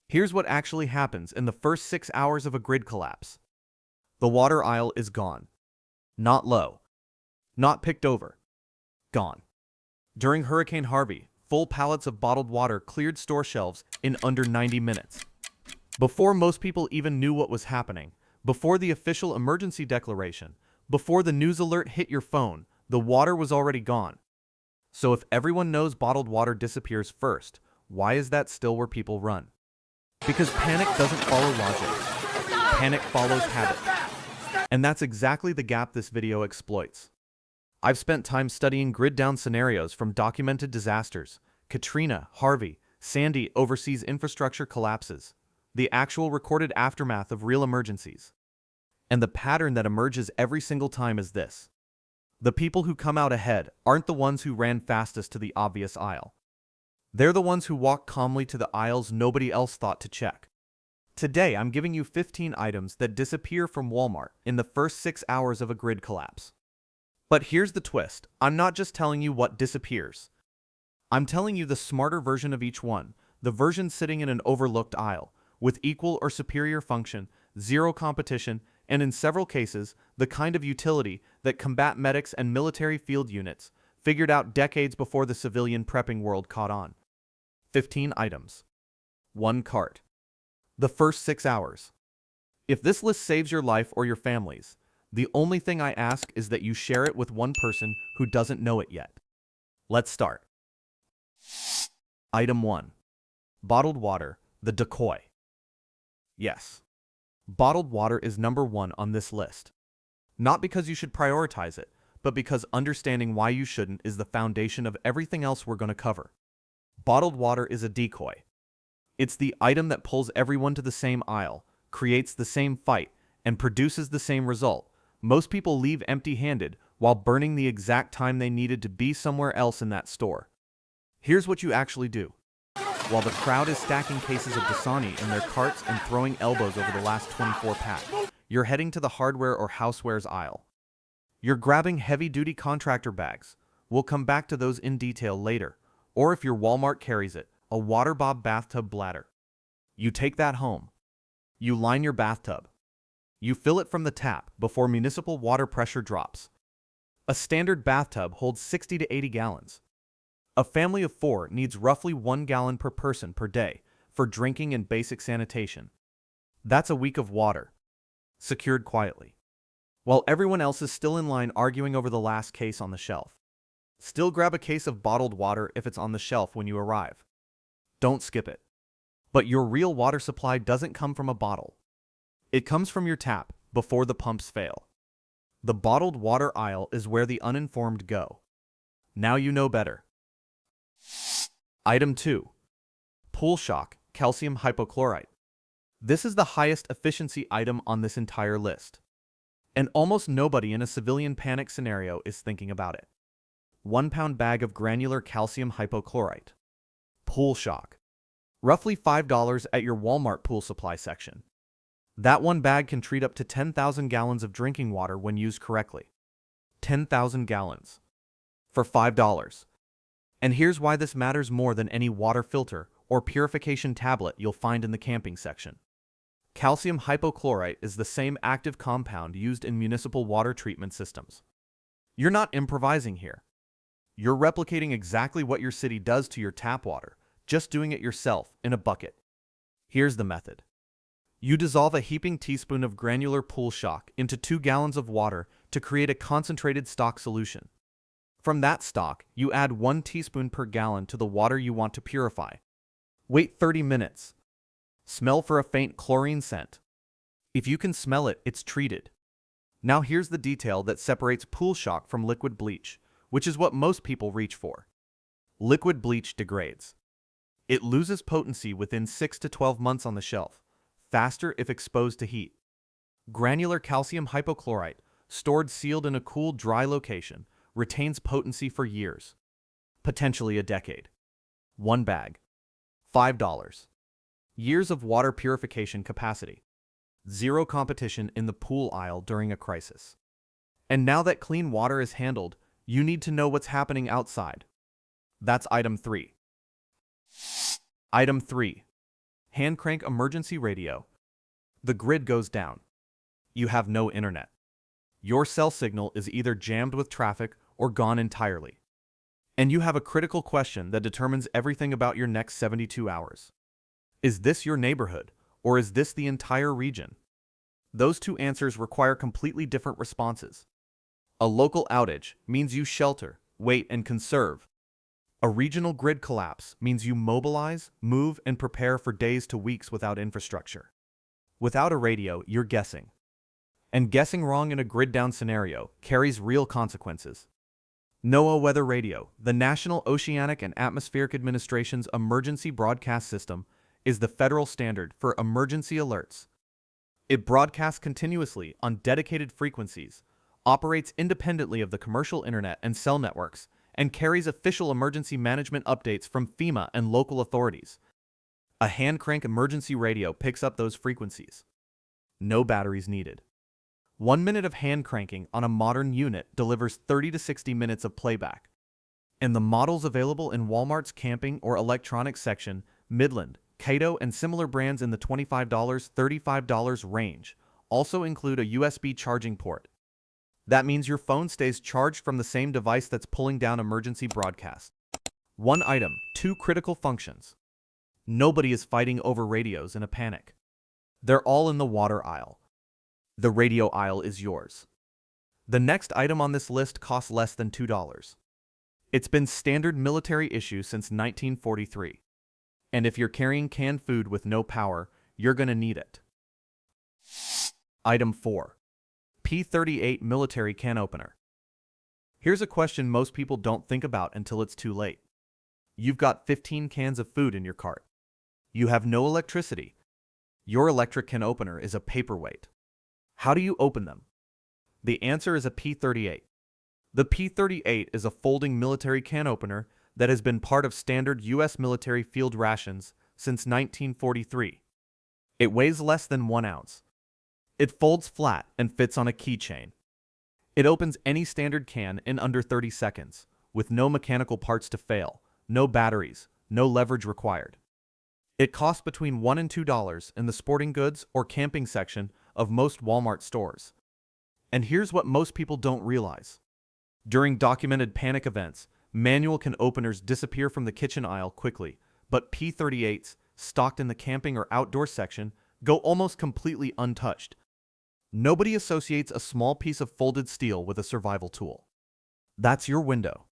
Here's what actually happens in the first 6 hours of a grid collapse. The water aisle is gone. Not low. Not picked over. Gone. During Hurricane Harvey, full pallets of bottled water cleared store shelves in under 90 minutes. Before most people even knew what was happening, before the official emergency declaration, before the news alert hit your phone, the water was already gone. So if everyone knows bottled water disappears first, why is that still where people run? Because panic doesn't follow logic. Panic follows habit. And that's exactly the gap this video exploits. I've spent time studying grid-down scenarios from documented disasters, Katrina, Harvey, Sandy, overseas infrastructure collapses, the actual recorded aftermath of real emergencies. And the pattern that emerges every single time is this. The people who come out ahead aren't the ones who ran fastest to the obvious aisle. They're the ones who walk calmly to the aisles nobody else thought to check. Today, I'm giving you 15 items that disappear from Walmart in the first 6 hours of a grid collapse. But here's the twist. I'm not just telling you what disappears. I'm telling you the smarter version of each one, the version sitting in an overlooked aisle, with equal or superior function, zero competition, and in several cases, the kind of utility that combat medics and military field units figured out decades before the civilian prepping world caught on. 15 items. 1 cart. The first 6 hours. If this list saves your life or your family's, the only thing I ask is that you share it with one person who doesn't know it yet. Let's start. Item 1. Bottled water, the decoy. Yes. Bottled water is number 1 on this list. Not because you should prioritize it, but because understanding why you shouldn't is the foundation of everything else we're going to cover. Bottled water is a decoy. It's the item that pulls everyone to the same aisle, creates the same fight, and produces the same result. Most people leave empty-handed while burning the exact time they needed to be somewhere else in that store. Here's what you actually do. While the crowd is stacking cases of Dasani in their carts and throwing elbows over the last 24 pack, you're heading to the hardware or housewares aisle. You're grabbing heavy-duty Contractor bags. We'll come back to those in detail later. Or if your Walmart carries it, a water bob bathtub bladder. You take that home. You line your bathtub. You fill it from the tap before municipal water pressure drops. A standard bathtub holds 60 to 80 gallons. A family of 4 needs roughly 1 gallon per person per day for drinking and basic sanitation. That's a week of water, secured quietly, while everyone else is still in line arguing over the last case on the shelf. Still grab a case of bottled water if it's on the shelf when you arrive. Don't skip it. But your real water supply doesn't come from a bottle. It comes from your tap before the pumps fail. The bottled water aisle is where the uninformed go. Now you know better. Item 2. Pool shock, calcium hypochlorite. This is the highest efficiency item on this entire list. And almost nobody in a civilian panic scenario is thinking about it. 1 pound bag of granular calcium hypochlorite. Pool shock. Roughly $5 at your Walmart pool supply section. That one bag can treat up to 10,000 gallons of drinking water when used correctly. 10,000 gallons. For $5. And here's why this matters more than any water filter or purification tablet you'll find in the camping section. Calcium hypochlorite is the same active compound used in municipal water treatment systems. You're not improvising here. You're replicating exactly what your city does to your tap water, just doing it yourself in a bucket. Here's the method. You dissolve a heaping teaspoon of granular pool shock into 2 gallons of water to create a concentrated stock solution. From that stock, you add 1 teaspoon per gallon to the water you want to purify. Wait 30 minutes. Smell for a faint chlorine scent. If you can smell it, it's treated. Now here's the detail that separates pool shock from liquid bleach, which is what most people reach for. Liquid bleach degrades. It loses potency within 6 to 12 months on the shelf, faster if exposed to heat. Granular calcium hypochlorite, stored sealed in a cool, dry location, retains potency for years, potentially a decade. 1 bag. $5. Years of water purification capacity. Zero competition in the pool aisle during a crisis. And now that clean water is handled, you need to know what's happening outside. That's item 3. Item 3. Hand crank emergency radio. The grid goes down. You have no internet. Your cell signal is either jammed with traffic or gone entirely. And you have a critical question that determines everything about your next 72 hours. Is this your neighborhood, or is this the entire region? Those two answers require completely different responses. A local outage means you shelter, wait, and conserve. A regional grid collapse means you mobilize, move, and prepare for days to weeks without infrastructure. Without a radio, you're guessing. And guessing wrong in a grid-down scenario carries real consequences. NOAA Weather Radio, the National Oceanic and Atmospheric Administration's emergency broadcast system, is the federal standard for emergency alerts. It broadcasts continuously on dedicated frequencies, operates independently of the commercial internet and cell networks, and carries official emergency management updates from FEMA and local authorities. A hand crank emergency radio picks up those frequencies. No batteries needed. 1 minute of hand cranking on a modern unit delivers 30 to 60 minutes of playback. And the models available in Walmart's camping or electronics section, Midland, Cato, and similar brands in the $25, $35 range also include a USB charging port. That means your phone stays charged from the same device that's pulling down emergency broadcast. One item, two critical functions. Nobody is fighting over radios in a panic. They're all in the water aisle. The radio aisle is yours. The next item on this list costs less than $2. It's been standard military issue since 1943. And if you're carrying canned food with no power, you're gonna need it. Item 4. P38 military can opener. Here's a question most people don't think about until it's too late. You've got 15 cans of food in your cart. You have no electricity. Your electric can opener is a paperweight. How do you open them? The answer is a P38. The P38 is a folding military can opener that has been part of standard U.S. military field rations since 1943. It weighs less than 1 ounce. It folds flat and fits on a keychain. It opens any standard can in under 30 seconds, with no mechanical parts to fail, no batteries, no leverage required. It costs between $1 and $2 in the sporting goods or camping section of most Walmart stores. And here's what most people don't realize. During documented panic events, manual can openers disappear from the kitchen aisle quickly, but P38s, stocked in the camping or outdoor section, go almost completely untouched. Nobody associates a small piece of folded steel with a survival tool. That's your window.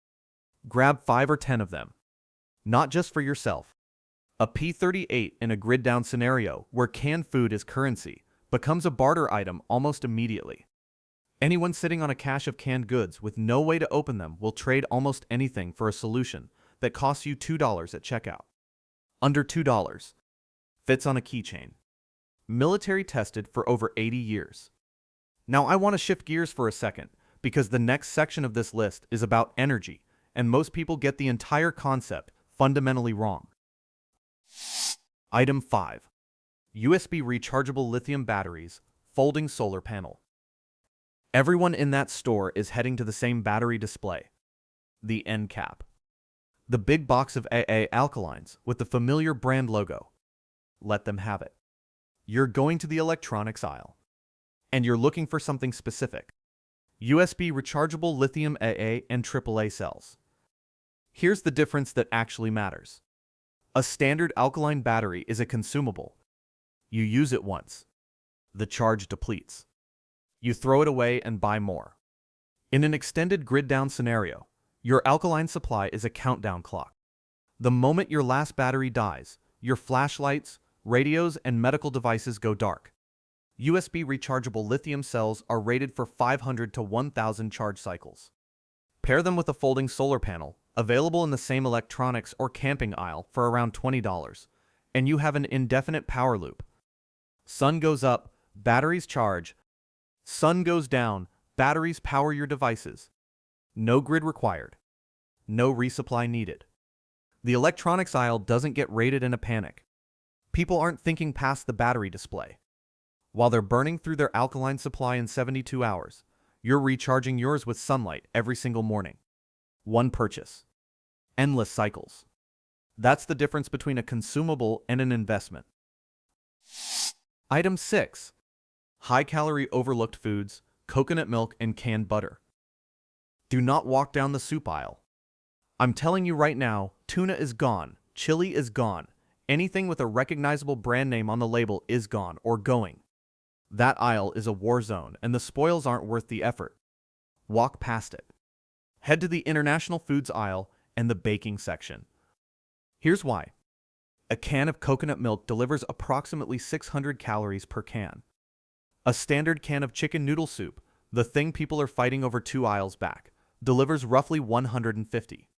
Grab 5 or 10 of them. Not just for yourself. A P38 in a grid-down scenario where canned food is currency becomes a barter item almost immediately. Anyone sitting on a cache of canned goods with no way to open them will trade almost anything for a solution that costs you $2 at checkout. Under $2. Fits on a keychain. Military tested for over 80 years. Now I want to shift gears for a second because the next section of this list is about energy, and most people get the entire concept fundamentally wrong. Item 5. USB rechargeable lithium batteries, folding solar panel. Everyone in that store is heading to the same battery display, the end cap. The big box of AA alkalines with the familiar brand logo. Let them have it. You're going to the electronics aisle, and you're looking for something specific. USB rechargeable lithium AA and AAA cells. Here's the difference that actually matters. A standard alkaline battery is a consumable. You use it once. The charge depletes. You throw it away and buy more. In an extended grid-down scenario, your alkaline supply is a countdown clock. The moment your last battery dies, your flashlights, radios, and medical devices go dark. USB rechargeable lithium cells are rated for 500 to 1,000 charge cycles. Pair them with a folding solar panel, available in the same electronics or camping aisle for around $20, and you have an indefinite power loop. Sun goes up, batteries charge. Sun goes down, batteries power your devices. No grid required. No resupply needed. The electronics aisle doesn't get raided in a panic. People aren't thinking past the battery display. While they're burning through their alkaline supply in 72 hours, you're recharging yours with sunlight every single morning. One purchase. Endless cycles. That's the difference between a consumable and an investment. Item 6. High-calorie overlooked foods, coconut milk and canned butter. Do not walk down the soup aisle. I'm telling you right now, tuna is gone, chili is gone, anything with a recognizable brand name on the label is gone or going. That aisle is a war zone and the spoils aren't worth the effort. Walk past it. Head to the international foods aisle and the baking section. Here's why. A can of coconut milk delivers approximately 600 calories per can. A standard can of chicken noodle soup, the thing people are fighting over 2 aisles back, delivers roughly 150.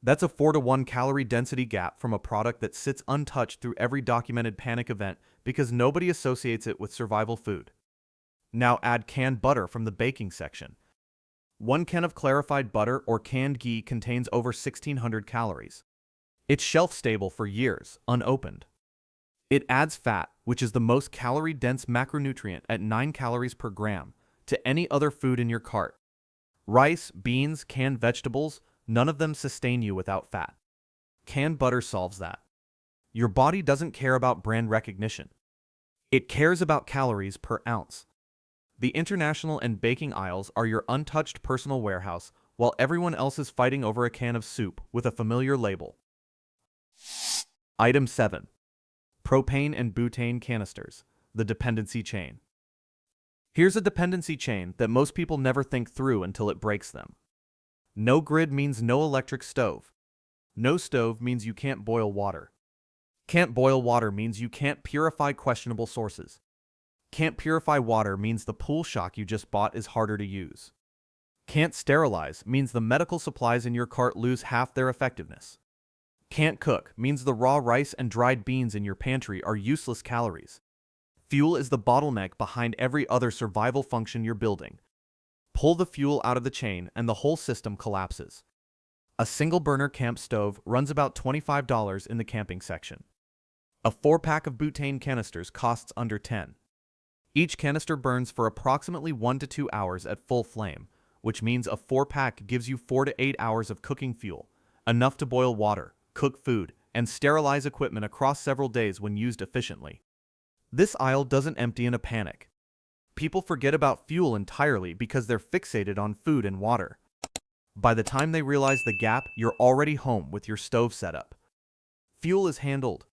That's a 4-to-1 calorie density gap from a product that sits untouched through every documented panic event because nobody associates it with survival food. Now add canned butter from the baking section. 1 can of clarified butter or canned ghee contains over 1,600 calories. It's shelf-stable for years, unopened. It adds fat, which is the most calorie-dense macronutrient at 9 calories per gram, to any other food in your cart. Rice, beans, canned vegetables, none of them sustain you without fat. Canned butter solves that. Your body doesn't care about brand recognition. It cares about calories per ounce. The international and baking aisles are your untouched personal warehouse, while everyone else is fighting over a can of soup with a familiar label. Item 7. Propane and butane canisters, the dependency chain. Here's a dependency chain that most people never think through until it breaks them. No grid means no electric stove. No stove means you can't boil water. Can't boil water means you can't purify questionable sources. Can't purify water means the pool shock you just bought is harder to use. Can't sterilize means the medical supplies in your cart lose half their effectiveness. Can't cook means the raw rice and dried beans in your pantry are useless calories. Fuel is the bottleneck behind every other survival function you're building. Pull the fuel out of the chain and the whole system collapses. A single burner camp stove runs about $25 in the camping section. A 4-pack of butane canisters costs under $10. Each canister burns for approximately 1 to 2 hours at full flame, which means a 4-pack gives you 4 to 8 hours of cooking fuel, enough to boil water, cook food, and sterilize equipment across several days when used efficiently. This aisle doesn't empty in a panic. People forget about fuel entirely because they're fixated on food and water. By the time they realize the gap, you're already home with your stove set up. Fuel is handled.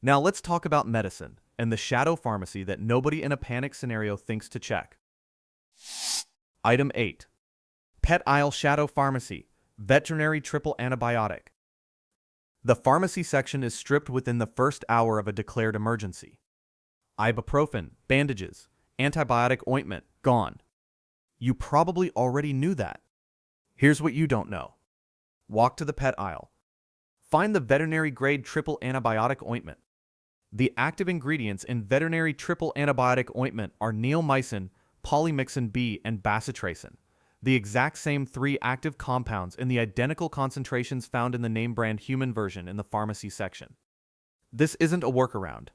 Now let's talk about medicine and the shadow pharmacy that nobody in a panic scenario thinks to check. Item 8. Pet aisle shadow pharmacy, veterinary triple antibiotic. The pharmacy section is stripped within the first hour of a declared emergency. Ibuprofen, bandages, antibiotic ointment, gone. You probably already knew that. Here's what you don't know. Walk to the pet aisle. Find the veterinary-grade triple antibiotic ointment. The active ingredients in veterinary triple antibiotic ointment are neomycin, polymyxin B, and bacitracin, the exact same 3 active compounds in the identical concentrations found in the name brand human version in the pharmacy section. This isn't a workaround.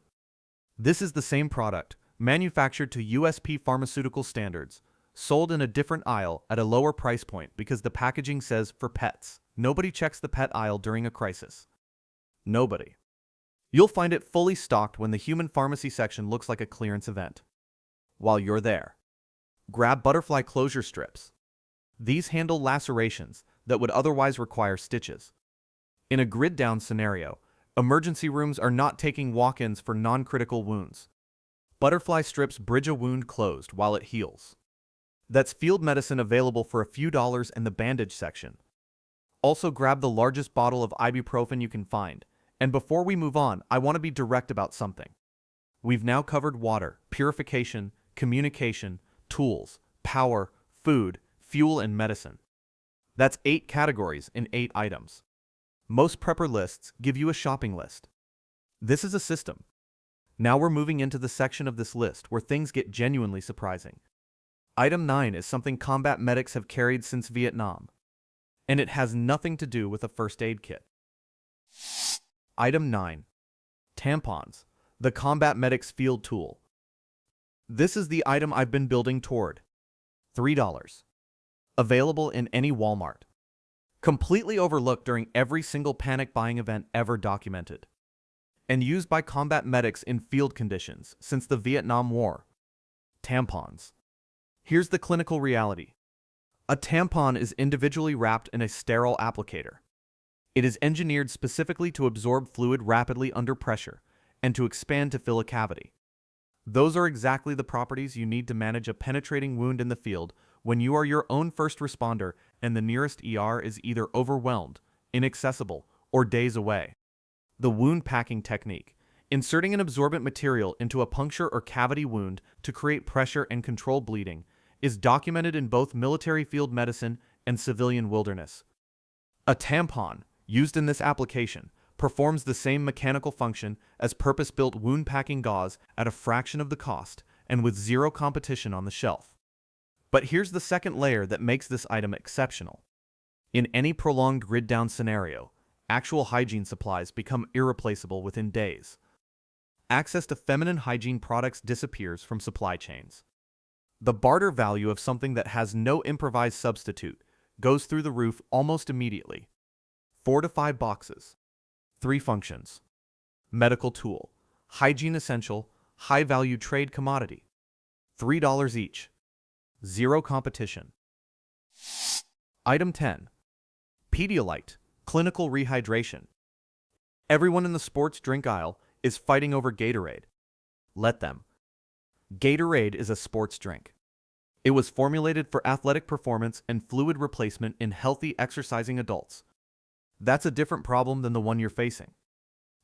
This is the same product, manufactured to USP pharmaceutical standards, sold in a different aisle at a lower price point because the packaging says for pets. Nobody checks the pet aisle during a crisis. Nobody. You'll find it fully stocked when the human pharmacy section looks like a clearance event. While you're there, grab butterfly closure strips. These handle lacerations that would otherwise require stitches. In a grid-down scenario, emergency rooms are not taking walk-ins for non-critical wounds. Butterfly strips bridge a wound closed while it heals. That's field medicine available for a few dollars in the bandage section. Also grab the largest bottle of ibuprofen you can find. And before we move on, I want to be direct about something. We've now covered water, purification, communication, tools, power, food, fuel, and medicine. That's 8 categories in 8 items. Most prepper lists give you a shopping list. This is a system. Now we're moving into the section of this list where things get genuinely surprising. Item 9 is something combat medics have carried since Vietnam, and it has nothing to do with a first aid kit. Item 9. Tampons, the combat medic's field tool. This is the item I've been building toward. $3. Available in any Walmart. Completely overlooked during every single panic buying event ever documented. and used by combat medics in field conditions since the Vietnam War. Tampons. Here's the clinical reality. A tampon is individually wrapped in a sterile applicator. It is engineered specifically to absorb fluid rapidly under pressure and to expand to fill a cavity. Those are exactly the properties you need to manage a penetrating wound in the field when you are your own first responder and the nearest ER is either overwhelmed, inaccessible, or days away. The wound packing technique, inserting an absorbent material into a puncture or cavity wound to create pressure and control bleeding, is documented in both military field medicine and civilian wilderness. A tampon, used in this application, performs the same mechanical function as purpose-built wound-packing gauze at a fraction of the cost and with zero competition on the shelf. But here's the second layer that makes this item exceptional. In any prolonged grid-down scenario, actual hygiene supplies become irreplaceable within days. Access to feminine hygiene products disappears from supply chains. The barter value of something that has no improvised substitute goes through the roof almost immediately. 4 to 5 boxes. 3 functions. Medical tool. Hygiene essential. High-value trade commodity. $3 each. Zero competition. Item 10. Pedialyte. Clinical rehydration. Everyone in the sports drink aisle is fighting over Gatorade. Let them. Gatorade is a sports drink. It was formulated for athletic performance and fluid replacement in healthy exercising adults. That's a different problem than the one you're facing.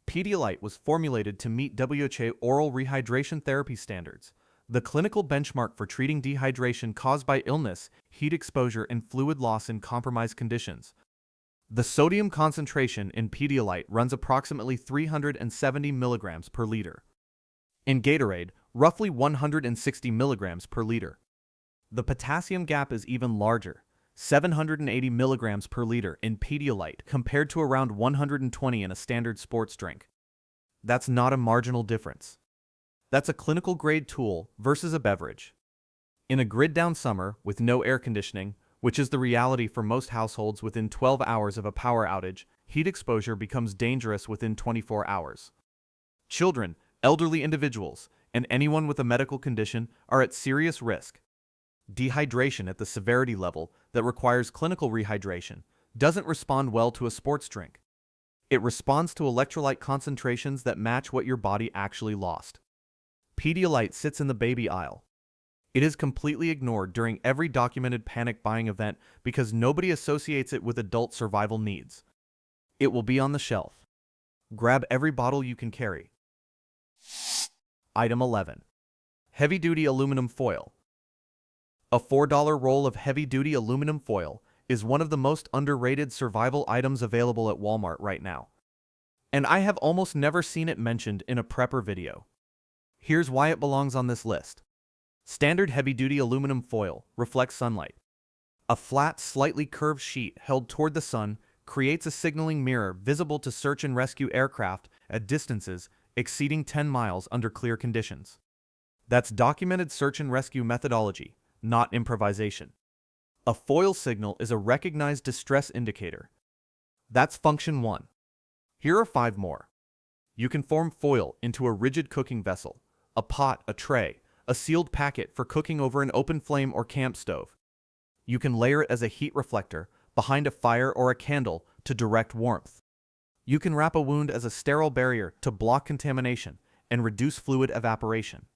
Pedialyte was formulated to meet WHO oral rehydration therapy standards, the clinical benchmark for treating dehydration caused by illness, heat exposure, and fluid loss in compromised conditions. The sodium concentration in Pedialyte runs approximately 370 milligrams per liter. In Gatorade, roughly 160 milligrams per liter. The potassium gap is even larger, 780 milligrams per liter in Pedialyte compared to around 120 in a standard sports drink. That's not a marginal difference. That's a clinical-grade tool versus a beverage. In a grid-down summer with no air conditioning, which is the reality for most households within 12 hours of a power outage, heat exposure becomes dangerous within 24 hours. Children, elderly individuals, and anyone with a medical condition are at serious risk. Dehydration at the severity level that requires clinical rehydration doesn't respond well to a sports drink. It responds to electrolyte concentrations that match what your body actually lost. Pedialyte sits in the baby aisle. It is completely ignored during every documented panic buying event because nobody associates it with adult survival needs. It will be on the shelf. Grab every bottle you can carry. Item 11. Heavy-duty aluminum foil. A $4 roll of heavy-duty aluminum foil is one of the most underrated survival items available at Walmart right now. And I have almost never seen it mentioned in a prepper video. Here's why it belongs on this list. Standard heavy-duty aluminum foil reflects sunlight. A flat, slightly curved sheet held toward the sun creates a signaling mirror visible to search and rescue aircraft at distances exceeding 10 miles under clear conditions. That's documented search and rescue methodology, not improvisation. A foil signal is a recognized distress indicator. That's function 1. Here are 5 more. You can form foil into a rigid cooking vessel, a pot, a tray, a sealed packet for cooking over an open flame or camp stove. You can layer it as a heat reflector behind a fire or a candle to direct warmth. You can wrap a wound as a sterile barrier to block contamination and reduce fluid evaporation.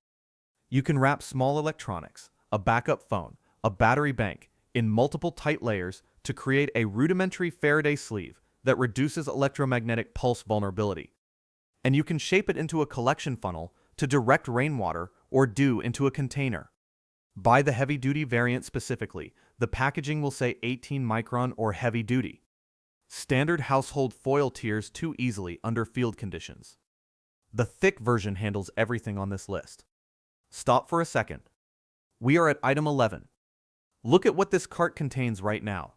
You can wrap small electronics, a backup phone, a battery bank, in multiple tight layers to create a rudimentary Faraday sleeve that reduces electromagnetic pulse vulnerability. And you can shape it into a collection funnel to direct rainwater or dew into a container. Buy the heavy-duty variant specifically. The packaging will say 18 micron or heavy-duty. Standard household foil tears too easily under field conditions. The thick version handles everything on this list. Stop for a second. We are at item 11. Look at what this cart contains right now.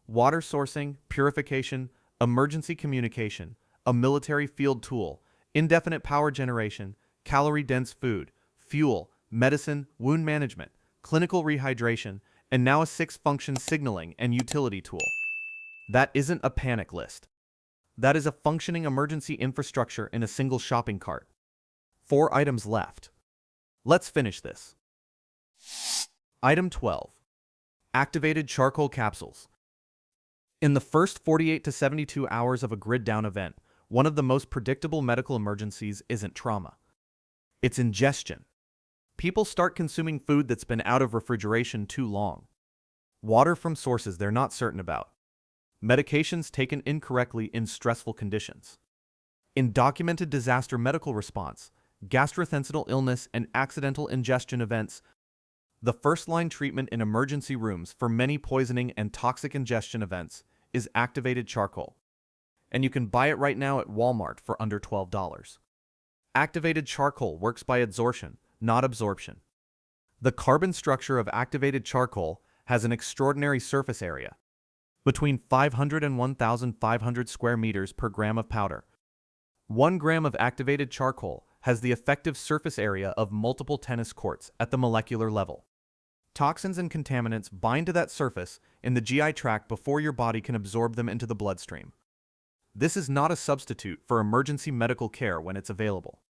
Water sourcing, purification, emergency communication, a military field tool, indefinite power generation, calorie-dense food, fuel, medicine, wound management, clinical rehydration, and now a 6-function signaling and utility tool. That isn't a panic list. That is a functioning emergency infrastructure in a single shopping cart. 4 items left. Let's finish this. Item 12. Activated charcoal capsules. In the first 48 to 72 hours of a grid-down event, one of the most predictable medical emergencies isn't trauma. It's ingestion. People start consuming food that's been out of refrigeration too long. Water from sources they're not certain about. Medications taken incorrectly in stressful conditions. In documented disaster medical response, gastrointestinal illness, and accidental ingestion events, the first-line treatment in emergency rooms for many poisoning and toxic ingestion events is activated charcoal. And you can buy it right now at Walmart for under $12. Activated charcoal works by adsorption, not absorption. The carbon structure of activated charcoal has an extraordinary surface area, between 500 and 1,500 square meters per gram of powder. 1 gram of activated charcoal has the effective surface area of multiple tennis courts at the molecular level. Toxins and contaminants bind to that surface in the GI tract before your body can absorb them into the bloodstream. This is not a substitute for emergency medical care when it's available.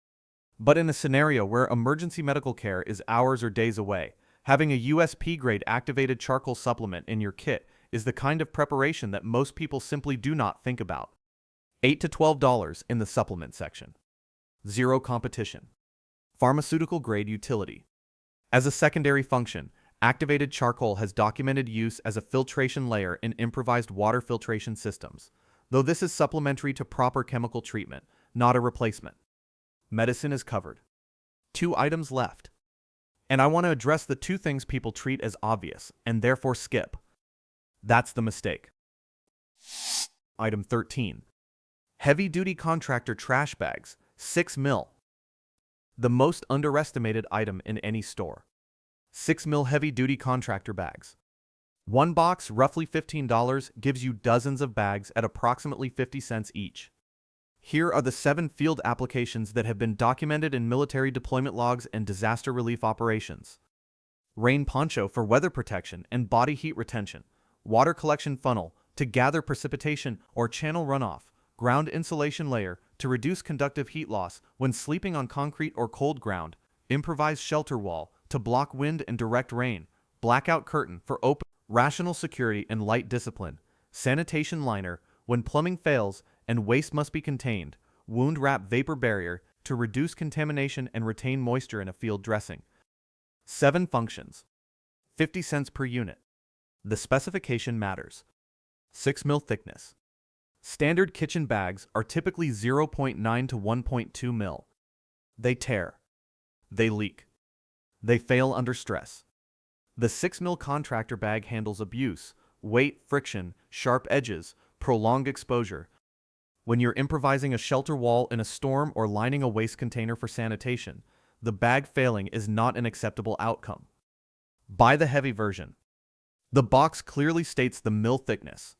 But in a scenario where emergency medical care is hours or days away, having a USP-grade activated charcoal supplement in your kit is the kind of preparation that most people simply do not think about. $8 to $12 in the supplement section. Zero competition. Pharmaceutical-grade utility. As a secondary function, activated charcoal has documented use as a filtration layer in improvised water filtration systems, though this is supplementary to proper chemical treatment, not a replacement. Medicine is covered. 2 items left. And I want to address the 2 things people treat as obvious and therefore skip. That's the mistake. Item 13. Heavy-duty contractor trash bags, 6 ml. The most underestimated item in any store. 6 ml heavy-duty contractor bags. 1 box, roughly $15, gives you dozens of bags at approximately 50 cents each. Here are the 7 field applications that have been documented in military deployment logs and disaster relief operations. Rain poncho for weather protection and body heat retention. Water collection funnel to gather precipitation or channel runoff. Ground insulation layer to reduce conductive heat loss when sleeping on concrete or cold ground. Improvised shelter wall to block wind and direct rain. Blackout curtain for open. Rational security and light discipline. Sanitation liner when plumbing fails and waste must be contained. Wound wrap vapor barrier to reduce contamination and retain moisture in a field dressing. 7 functions. 50 cents per unit. The specification matters. 6 ml thickness. Standard kitchen bags are typically 0.9 to 1.2 ml. They tear. They leak. They fail under stress. The 6 ml contractor bag handles abuse, weight, friction, sharp edges, prolonged exposure. When you're improvising a shelter wall in a storm or lining a waste container for sanitation, the bag failing is not an acceptable outcome. Buy the heavy version. The box clearly states the mil thickness.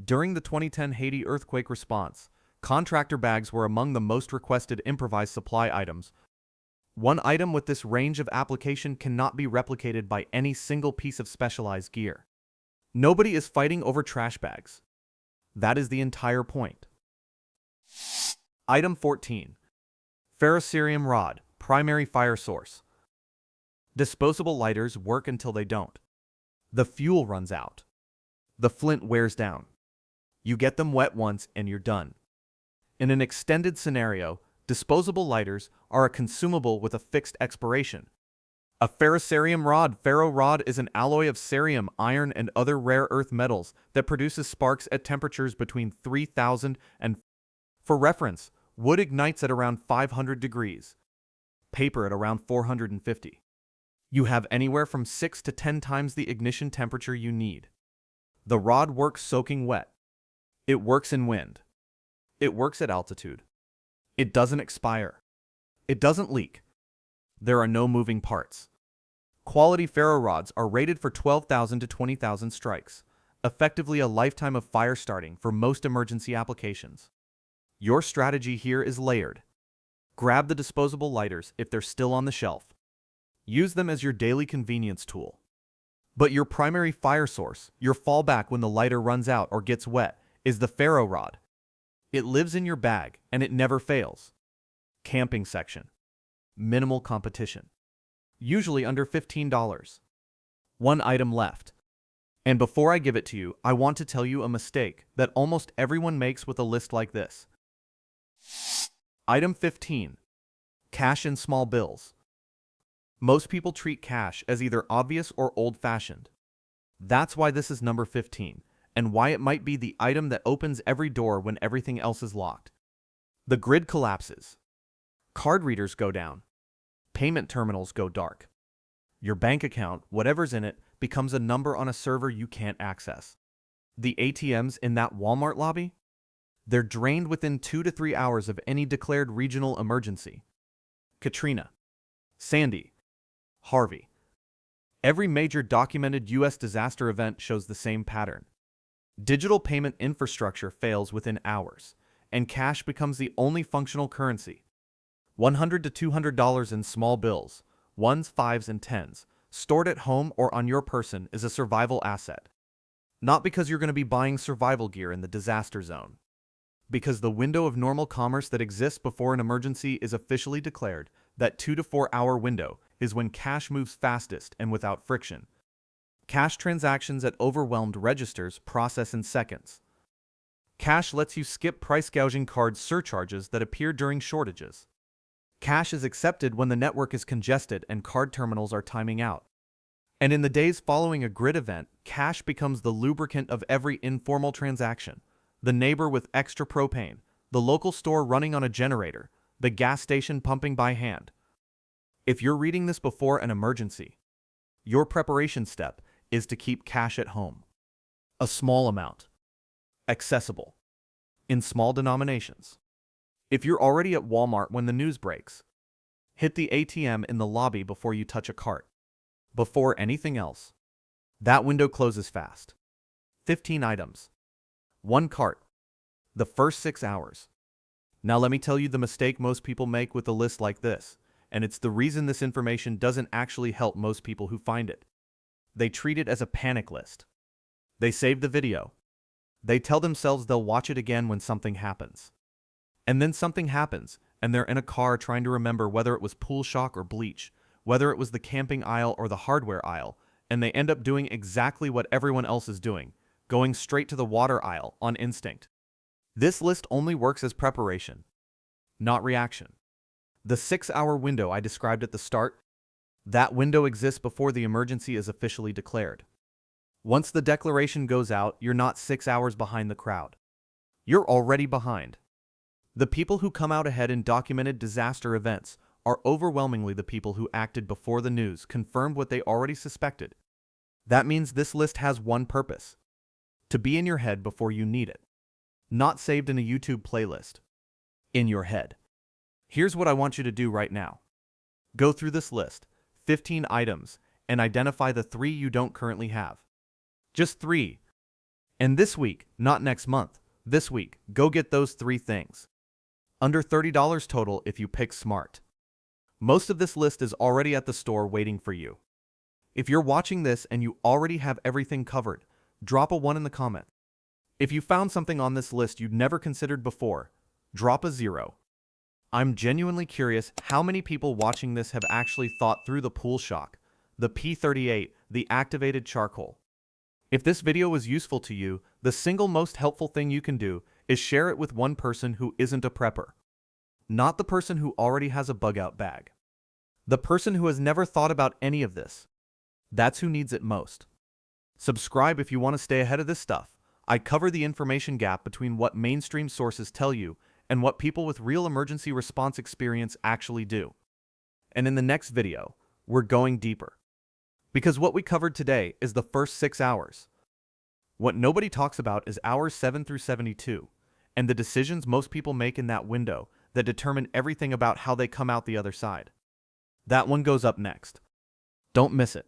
During the 2010 Haiti earthquake response, contractor bags were among the most requested improvised supply items. 1 item with this range of application cannot be replicated by any single piece of specialized gear. Nobody is fighting over trash bags. That is the entire point. Item 14. Ferrocerium rod, primary fire source. Disposable lighters work until they don't. The fuel runs out. The flint wears down. You get them wet once and you're done. In an extended scenario, disposable lighters are a consumable with a fixed expiration. A ferrocerium rod. Ferro rod is an alloy of cerium, iron, and other rare earth metals that produces sparks at temperatures between 3,000 and... For reference, wood ignites at around 500 degrees. Paper at around 450. You have anywhere from 6 to 10 times the ignition temperature you need. The rod works soaking wet. It works in wind. It works at altitude. It doesn't expire. It doesn't leak. There are no moving parts. Quality ferro rods are rated for 12,000 to 20,000 strikes, effectively a lifetime of fire starting for most emergency applications. Your strategy here is layered. Grab the disposable lighters if they're still on the shelf. Use them as your daily convenience tool. But your primary fire source, your fallback when the lighter runs out or gets wet, is the ferro rod. It lives in your bag, and it never fails. Camping section. Minimal competition. Usually under $15. One item left. And before I give it to you, I want to tell you a mistake that almost everyone makes with a list like this. Item 15. Cash in small bills. Most people treat cash as either obvious or old-fashioned. That's why this is number 15, and why it might be the item that opens every door when everything else is locked. The grid collapses. Card readers go down. Payment terminals go dark. Your bank account, whatever's in it, becomes a number on a server you can't access. The ATMs in that Walmart lobby? They're drained within 2 to 3 hours of any declared regional emergency. Katrina, Sandy, Harvey. Every major documented U.S. disaster event shows the same pattern. Digital payment infrastructure fails within hours, and cash becomes the only functional currency. $100 to $200 in small bills, ones, fives, and tens, stored at home or on your person is a survival asset. Not because you're going to be buying survival gear in the disaster zone. Because the window of normal commerce that exists before an emergency is officially declared, that 2 to 4 hour window is when cash moves fastest and without friction. Cash transactions at overwhelmed registers process in seconds. Cash lets you skip price gouging card surcharges that appear during shortages. Cash is accepted when the network is congested and card terminals are timing out. And in the days following a grid event, cash becomes the lubricant of every informal transaction. The neighbor with extra propane, the local store running on a generator, the gas station pumping by hand. If you're reading this before an emergency, your preparation step is to keep cash at home. A small amount. Accessible. In small denominations. If you're already at Walmart when the news breaks, hit the ATM in the lobby before you touch a cart. Before anything else. That window closes fast. 15 items. 1 cart. The first 6 hours. Now let me tell you the mistake most people make with a list like this, and it's the reason this information doesn't actually help most people who find it. They treat it as a panic list. They save the video. They tell themselves they'll watch it again when something happens. And then something happens, and they're in a car trying to remember whether it was pool shock or bleach, whether it was the camping aisle or the hardware aisle, and they end up doing exactly what everyone else is doing, going straight to the water aisle on instinct. This list only works as preparation, not reaction. The 6-hour window I described at the start, that window exists before the emergency is officially declared. Once the declaration goes out, you're not 6 hours behind the crowd. You're already behind. The people who come out ahead in documented disaster events are overwhelmingly the people who acted before the news confirmed what they already suspected. That means this list has one purpose: to be in your head before you need it. Not saved in a YouTube playlist. In your head. Here's what I want you to do right now. Go through this list, 15 items, and identify the 3 you don't currently have. Just 3. And this week, not next month, this week, go get those 3 things. Under $30 total if you pick smart. Most of this list is already at the store waiting for you. If you're watching this and you already have everything covered, drop a 1 in the comment. If you found something on this list you'd never considered before, drop a 0. I'm genuinely curious how many people watching this have actually thought through the pool shock, the P38, the activated charcoal. If this video was useful to you, the single most helpful thing you can do is share it with one person who isn't a prepper. Not the person who already has a bug-out bag. The person who has never thought about any of this. That's who needs it most. Subscribe if you want to stay ahead of this stuff. I cover the information gap between what mainstream sources tell you and what people with real emergency response experience actually do. And in the next video, we're going deeper. Because what we covered today is the first 6 hours. What nobody talks about is hours 7 through 72, and the decisions most people make in that window that determine everything about how they come out the other side. That one goes up next. Don't miss it.